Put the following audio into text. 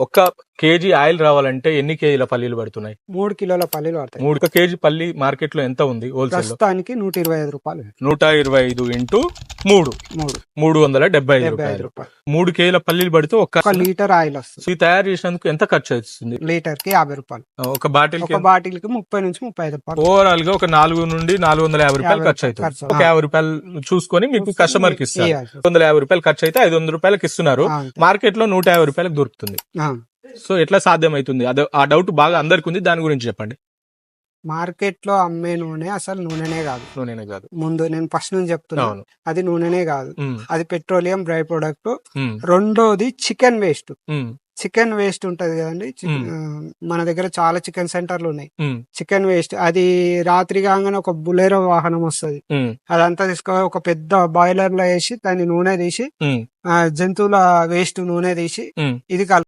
ఒక్క KG oil రావాలంటే ఎన్ని కేజీల పల్లీలు పడుతున్నాయి? 3 కిలోల పల్లీలు పడతాయి. 3 కేజీ పల్లి మార్కెట్ లో ఎంత ఉంది హోల్సేల్ లో? ప్రస్తుతానికి 125 రూపాయలు. 125 ఇంటూ 3 375 రూపాయలు. 3 కేజీల పల్లీలు పడితే ఒక లీటర్ ఆయిల్ వస్తుంది. ఇది తయారు చేసినందుకు ఎంత ఖర్చు అవుతుంది? లీటర్ కి 50 రూపాయలు. ఒక బాటిల్ ఒక బాటిల్ కి 30 నుంచి 35 రూపాయలు. ఓవరాల్ గా ఒక 4 నుండి 450 రూపాయలు ఖర్చు అవుతుంది. ఒక 50 రూపాయలు చూసుకొని మీకు కస్టమర్ కి ఇస్తారు. 250 రూపాయలు ఖర్చు అయితే 500 రూపాయలకి ఇస్తున్నారు. మార్కెట్ లో 150 రూపాయలకు దొరుకుతుంది. సో ఎట్లా సాధ్యం అవుతుంది? ఆ డౌట్ బాగా అందరికి ఉంది, దాని గురించి చెప్పండి. మార్కెట్ లో అమ్మే నూనె అసలు నూనెనే కాదు. ముందు నేను ఫస్ట్ నుంచి చెప్తున్నాను, అది నూనెనే కాదు, అది పెట్రోలియం డ్రై ప్రొడక్ట్. రెండోది చికెన్ వేస్ట్. చికెన్ వేస్ట్ ఉంటది కదండి, మన దగ్గర చాలా చికెన్ సెంటర్లు ఉన్నాయి. చికెన్ వేస్ట్ అది రాత్రి కాగానే ఒక బులెరో వాహనం వస్తుంది, అదంతా తీసుకొని ఒక పెద్ద బాయిలర్ లో వేసి దాన్ని నూనె తీసి జంతువుల వేస్ట్ నూనె తీసి ఇది